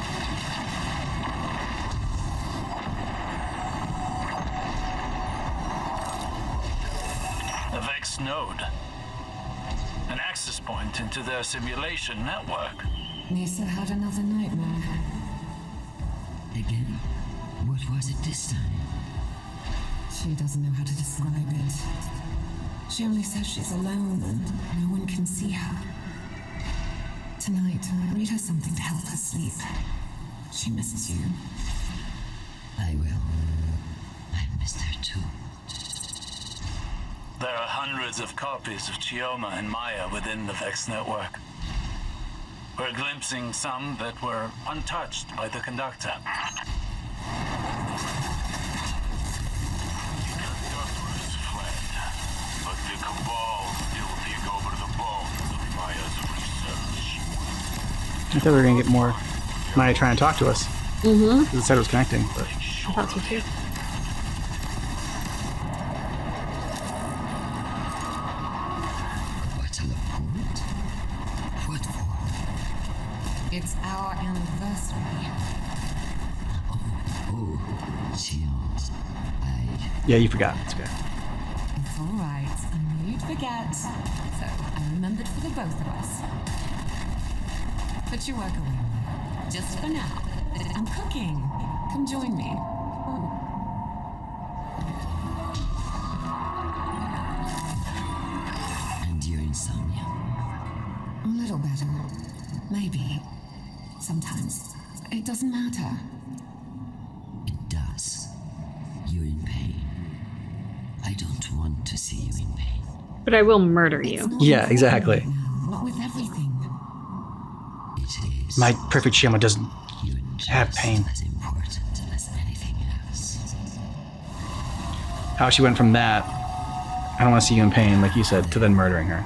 The Vex node. An access point into their simulation network. Nisa had another nightmare. Again? What was it this time? She doesn't know how to describe it. She only says she's alone and no one can see her. Tonight, read her something to help her sleep. She misses you. I will. I missed her too. There are hundreds of copies of Chioma and Maya within the Vex network. We're glimpsing some that were untouched by the conductor. The conductor has fled, but the Cabal still take over the bones of Maya's research. I thought we were gonna get more Maya trying to talk to us. Mm-hmm. It said it was connecting, but I thought so too. What for? It's our anniversary. Oh, chills. yeah, you forgot. It's okay. It's all right. I knew you'd forget. So I remembered for the both of us. Put your work away. Just for now. I'm cooking. Come join me. And your insomnia? A little better. Maybe. Sometimes. It doesn't matter. It does. You're in pain. I don't want to see you in pain. But I will murder you. Yeah, exactly. Not with everything. It is. My perfect Chioma doesn't You're have just pain. as important as anything else. How she went from that, I don't want to see you in pain, like you said, to then murdering her.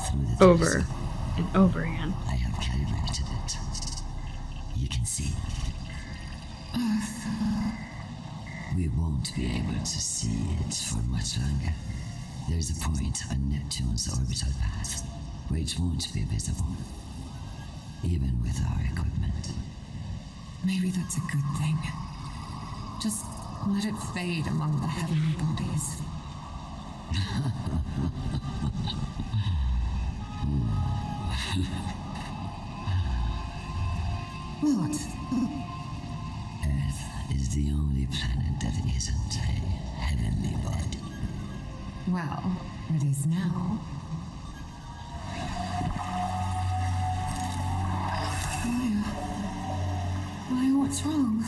Through the Over telescope, and over again. I have calibrated it. You can see. We won't be able to see it for much longer. There's a point on Neptune's orbital path where it won't be visible, even with our equipment. Maybe that's a good thing. Just let it fade among the heavenly bodies. What? Earth is the only planet that isn't a heavenly body. Well, it is now. Why, what's wrong?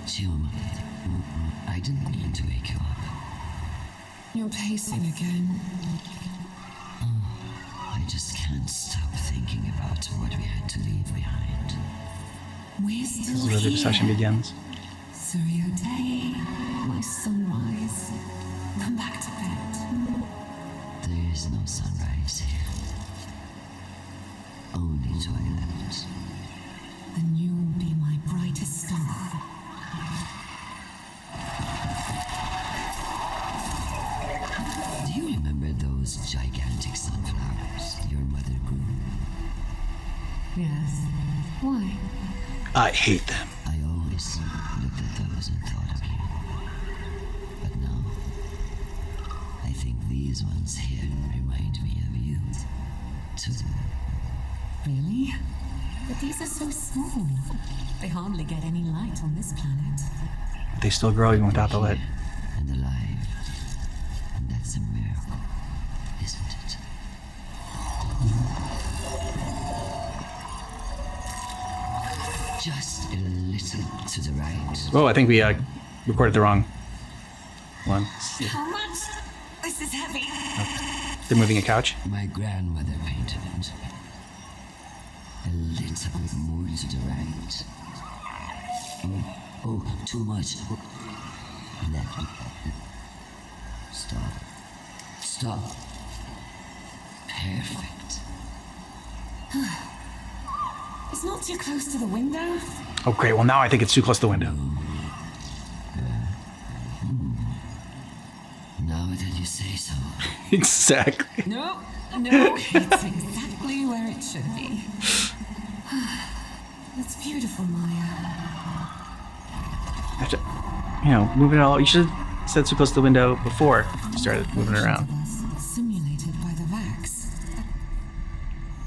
Chioma, I didn't mean to wake you up. You're pacing again. I just can't stop thinking about what we had to leave behind. We're still This is where the obsession here. begins. Surya Day, my sunrise. Come back to bed. There is no sunrise here. Only twilight. Then you will be my brightest star. Do you remember those gigantic sunflowers your mother grew? Yes. Why? I hate them. I always looked at those and thought of you. But now, I think these ones here remind me of you, too. Really? But these are so small. They hardly get any light on this planet. They still grow even without the light. And alive. And that's a miracle, isn't it? Just a little to the right. Oh, I think we recorded the wrong one. How much? This is heavy. They're moving a couch. My grandmother painted it. A little more to the right. Oh, too much. Let me. Stop. Perfect. It's not too close to the window. Oh, great. Well, now I think it's too close to the window. Now that you say so. Exactly. No, it's exactly where it should be. It's beautiful, Maya. I have to, move it all. You should have said too close to the window before you started moving it around. Simulated by the Vex.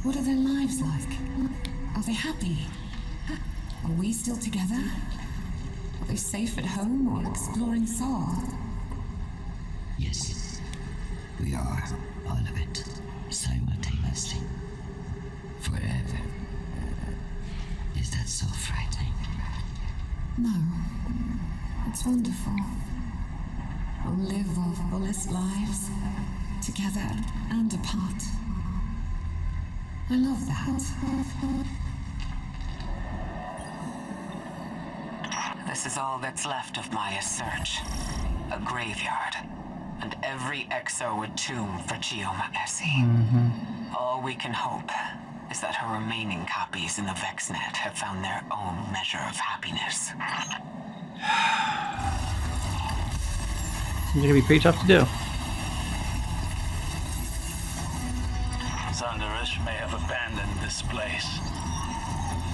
What are their lives like? Are they happy? Are we still together? Are they safe at home or exploring Saw? Yes, we are all of it, simultaneously, forever. Is that so frightening? No, it's wonderful. We'll live our fullest lives, together and apart. I love that. This is all that's left of Maya's search. A graveyard. And every exo a tomb for Chioma Essie. All we can hope is that her remaining copies in the VexNet have found their own measure of happiness. Seems like it'd be pretty tough to do. Sundaresh may have abandoned this place,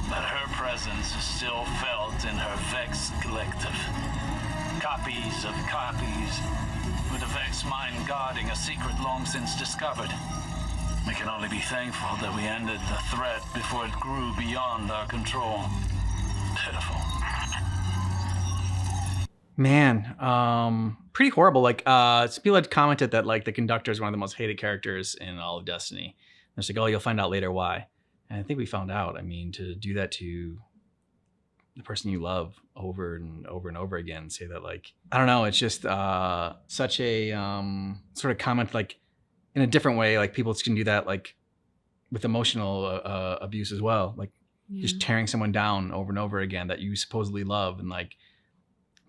but her presence is still felt in her Vex collective. Copies of copies, with the Vex mind guarding a secret long since discovered. We can only be thankful that we ended the threat before it grew beyond our control. Pitiful. Man, pretty horrible. Like, some people had commented that like the conductor is one of the most hated characters in all of Destiny. And it's like, oh, you'll find out later why. And I think we found out. I mean, to do that to the person you love over and over and over again, say that like, I don't know, it's just such a sort of comment like in a different way. Like people can do that like with emotional abuse as well. Like just tearing someone down over and over again that you supposedly love and like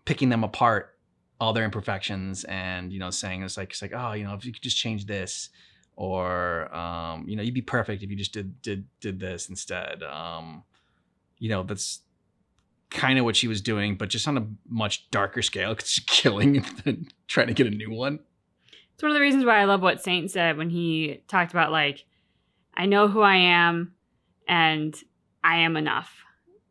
picking them apart, all their imperfections, and saying it's like oh, if you could just change this, or you'd be perfect if you just did this instead. That's kind of what she was doing, but just on a much darker scale, because she's killing and then trying to get a new one. It's one of the reasons why I love what Saint said when he talked about like, I know who I am and I am enough.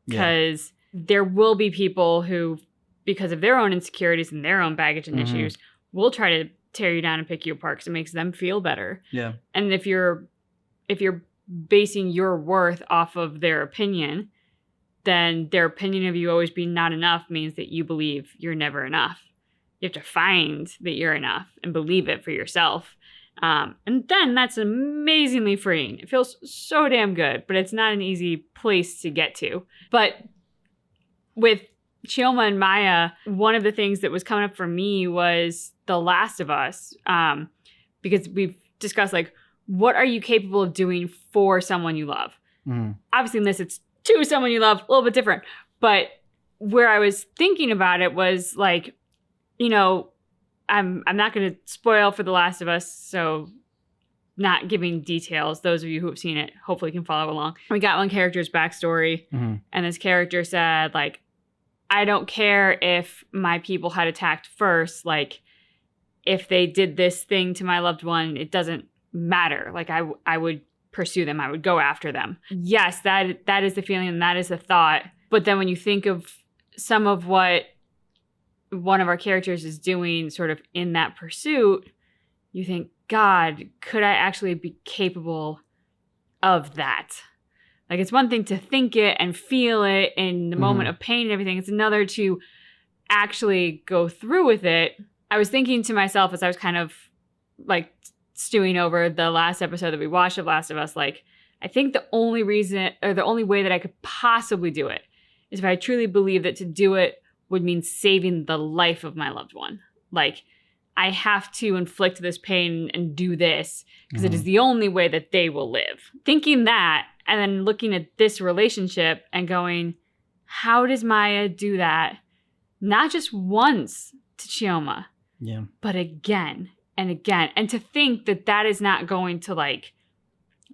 Because there will be people who, because of their own insecurities and their own baggage and issues, will try to tear you down and pick you apart because it makes them feel better. Yeah. And if you're basing your worth off of their opinion, then their opinion of you always being not enough means that you believe you're never enough. You have to find that you're enough and believe it for yourself. And then that's amazingly freeing. It feels so damn good, but it's not an easy place to get to. But with Chioma and Maya, one of the things that was coming up for me was The Last of Us, because we've discussed like, what are you capable of doing for someone you love? Obviously in this, it's to someone you love, a little bit different. But where I was thinking about it was like, I'm not going to spoil for The Last of Us, so not giving details. Those of you who have seen it hopefully can follow along. We got one character's backstory, and this character said, like, I don't care if my people had attacked first. Like, if they did this thing to my loved one, it doesn't matter. Like, I would pursue them. I would go after them. Yes, that is the feeling and that is the thought. But then when you think of some of what one of our characters is doing sort of in that pursuit, you think, God, could I actually be capable of that? Like, it's one thing to think it and feel it in the moment of pain and everything. It's another to actually go through with it. I was thinking to myself as I was kind of like stewing over the last episode that we watched of Last of Us, like, I think the only reason or the only way that I could possibly do it is if I truly believe that to do it would mean saving the life of my loved one. Like, I have to inflict this pain and do this because it is the only way that they will live. Thinking that, and then looking at this relationship and going, how does Maya do that? Not just once to Chioma, but again and again. And to think that that is not going to like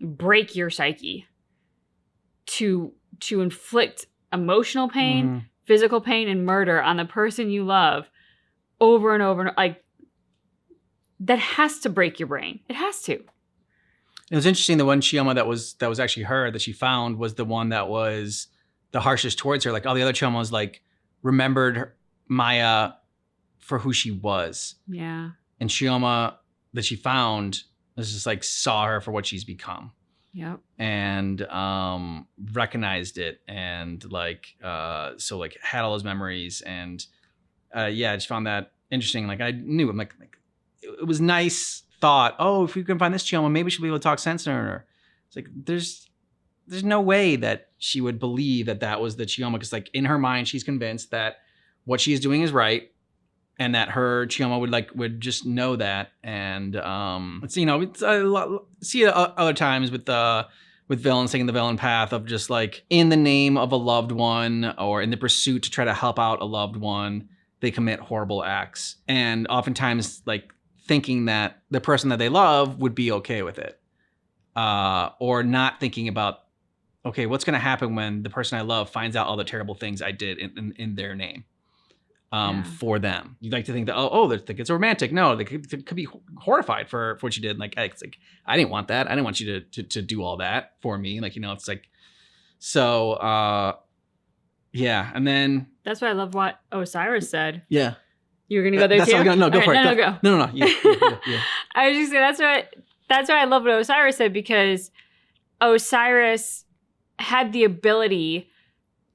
break your psyche, to inflict emotional pain, physical pain, and murder on the person you love over and over, like, that has to break your brain. It has to. It was interesting. The one Chioma that was actually her that she found was the one that was the harshest towards her. Like all the other Chiomas, like remembered Maya for who she was. Yeah. And Chioma that she found was just like saw her for what she's become. Yep. And recognized it and like so like had all those memories and I just found that interesting. Like I knew I'm like it was nice thought. Oh, if we can find this Chioma, maybe she'll be able to talk sense into her. It's like there's no way that she would believe that was the Chioma because like in her mind she's convinced that what she is doing is right. And that her Chioma would just know that, and it's it's see it other times with villains taking the villain path of just like in the name of a loved one or in the pursuit to try to help out a loved one, they commit horrible acts, and oftentimes like thinking that the person that they love would be okay with it, or not thinking about okay, what's going to happen when the person I love finds out all the terrible things I did in their name. For them, you'd like to think that they think it's romantic. No, they could be horrified for what you did. Like it's like I didn't want that. I didn't want you to do all that for me. Like it's like so. Yeah, and then that's why I love what Osiris said. Yeah, you were gonna go there that's too. Go for it. No. No. Yeah. I was just saying that's why I love what Osiris said because Osiris had the ability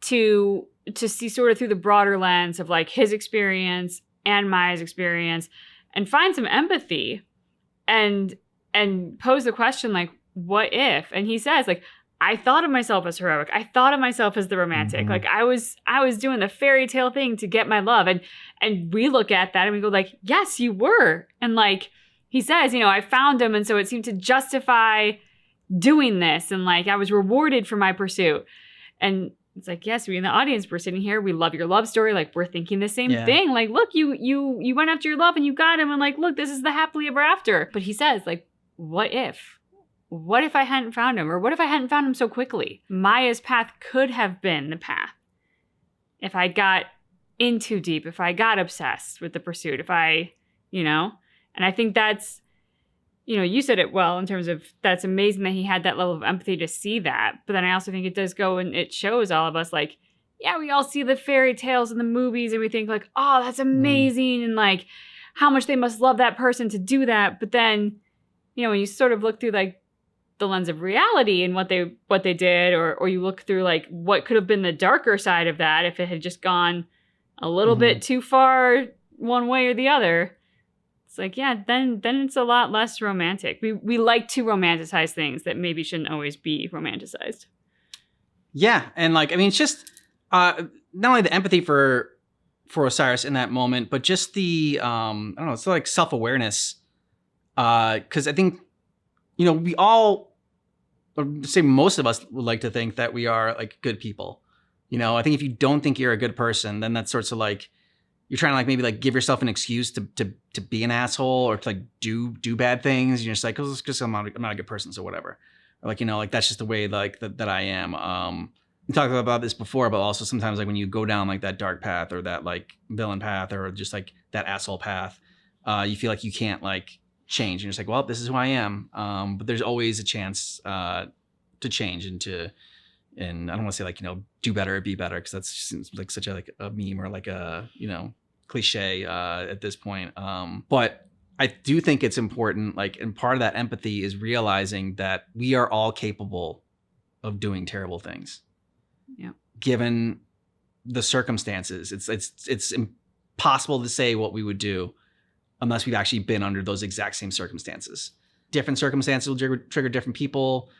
to see sort of through the broader lens of like his experience and Maya's experience and find some empathy and pose the question like, what if? And he says like, I thought of myself as heroic. I thought of myself as the romantic. Like I was doing the fairy tale thing to get my love. And we look at that and we go like, yes, you were. And like he says, I found him. And so it seemed to justify doing this. And like, I was rewarded for my pursuit. And it's like, yes, we in the audience, we're sitting here. We love your love story. Like we're thinking the same thing. Like, look, you went after your love and you got him. And like, look, this is the happily ever after. But he says like, what if? What if I hadn't found him? Or what if I hadn't found him so quickly? Maya's path could have been the path. If I got in too deep, if I got obsessed with the pursuit, if I, and I think that's, you said it well in terms of that's amazing that he had that level of empathy to see that. But then I also think it does go and it shows all of us like, yeah, we all see the fairy tales in the movies and we think like, oh, that's amazing. And like how much they must love that person to do that. But then, when you sort of look through like the lens of reality and what they did, or you look through like what could have been the darker side of that if it had just gone a little bit too far one way or the other. It's like, yeah, then it's a lot less romantic. We like to romanticize things that maybe shouldn't always be romanticized. Yeah, and like, I mean, it's just not only the empathy for Osiris in that moment, but just the I don't know, it's like self-awareness. Because I think, we all, or say most of us would like to think that we are like good people. I think if you don't think you're a good person, then that's sorts of like, you're trying to like maybe like give yourself an excuse to be an asshole or to like do bad things. You're just like, oh, it's just I'm not a good person, so whatever. Or like like that's just the way like that I am. We talked about this before, but also sometimes like when you go down like that dark path or that like villain path or just like that asshole path, you feel like you can't like change. And you're just like, well, this is who I am. But there's always a chance to change and I don't want to say like, do better or be better, because that seems like such a like a meme or like a, cliche at this point. But I do think it's important, like, and part of that empathy is realizing that we are all capable of doing terrible things. Yeah. Given the circumstances, it's impossible to say what we would do unless we've actually been under those exact same circumstances. Different circumstances will trigger different people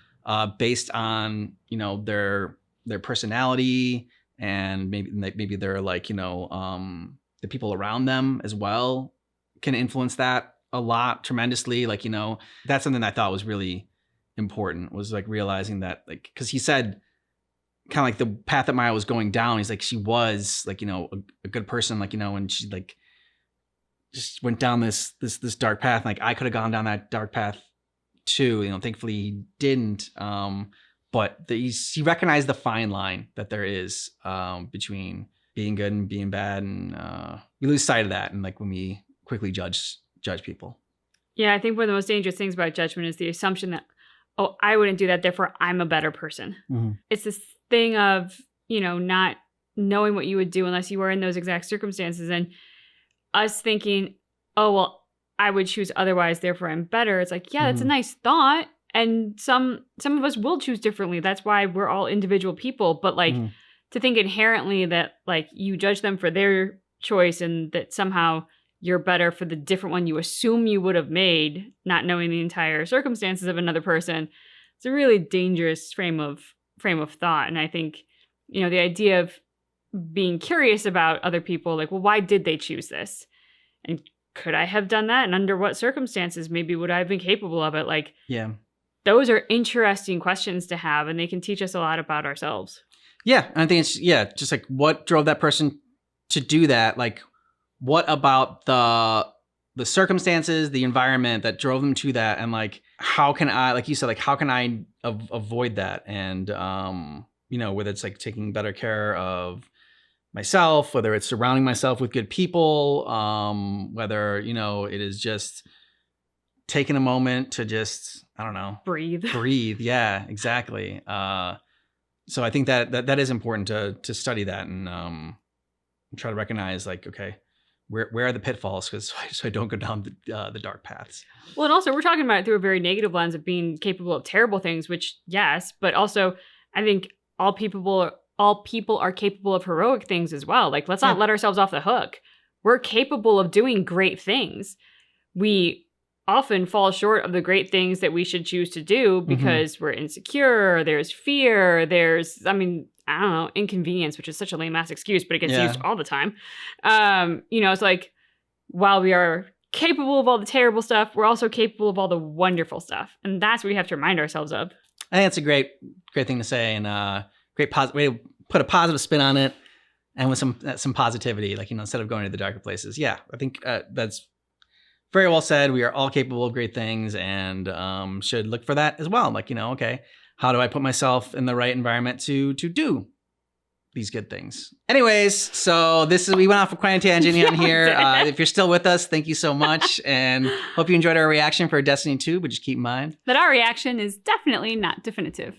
based on, their personality and maybe they're like, the people around them as well. can influence that a lot tremendously. Like, you know, that's something I thought was really important, was like realizing that, like, because he said kind of like the path that Maya was going down, he's like, she was like, you know, a good person, like, you know, and she like just went down this dark path. Like, I could have gone down that dark path too, you know. Thankfully he didn't. But he recognized the fine line that there is between being good and being bad, and we lose sight of that, and like when we quickly judge people. Yeah, I think one of the most dangerous things about judgment is the assumption that, oh, I wouldn't do that, therefore I'm a better person. Mm-hmm. It's this thing of, you know, not knowing what you would do unless you were in those exact circumstances, and us thinking, oh, well, I would choose otherwise, therefore I'm better. It's like, yeah, that's a nice thought. And some of us will choose differently. That's why we're all individual people. But like to think inherently that like you judge them for their choice and that somehow you're better for the different one you assume you would have made, not knowing the entire circumstances of another person, it's a really dangerous frame of thought. And I think, you know, the idea of being curious about other people, like, well, why did they choose this? And could I have done that? And under what circumstances maybe would I have been capable of it? Like, yeah, those are interesting questions to have, and they can teach us a lot about ourselves. Yeah, and I think it's, yeah, just like what drove that person to do that? Like, what about the circumstances, the environment that drove them to that? And like, how can I, like you said, like, how can I avoid that? And, you know, whether it's like taking better care of myself, whether it's surrounding myself with good people, whether, you know, it is just taking a moment to just, I don't know, breathe. Yeah, exactly. So I think that is important to study that and try to recognize, like, okay, where are the pitfalls, so I don't go down the dark paths. Well, and also we're talking about it through a very negative lens of being capable of terrible things, which yes, but also I think all people are capable of heroic things as well. Like, let's not let ourselves off the hook. We're capable of doing great things. We often fall short of the great things that we should choose to do because we're insecure, there's fear, there's, I mean, I don't know, inconvenience, which is such a lame ass excuse, but it gets used all the time. You know, it's like, while we are capable of all the terrible stuff, we're also capable of all the wonderful stuff. And that's what we have to remind ourselves of. I think it's a great thing to say, and great way to put a positive spin on it, and with some positivity, like, you know, instead of going to the darker places. Yeah, I think that's very well said. We are all capable of great things, and should look for that as well. Like, you know, okay, how do I put myself in the right environment to do these good things? Anyways, so we went off a quite tangent on here. If you're still with us, thank you so much, and hope you enjoyed our reaction for Destiny 2, but just keep in mind that our reaction is definitely not definitive.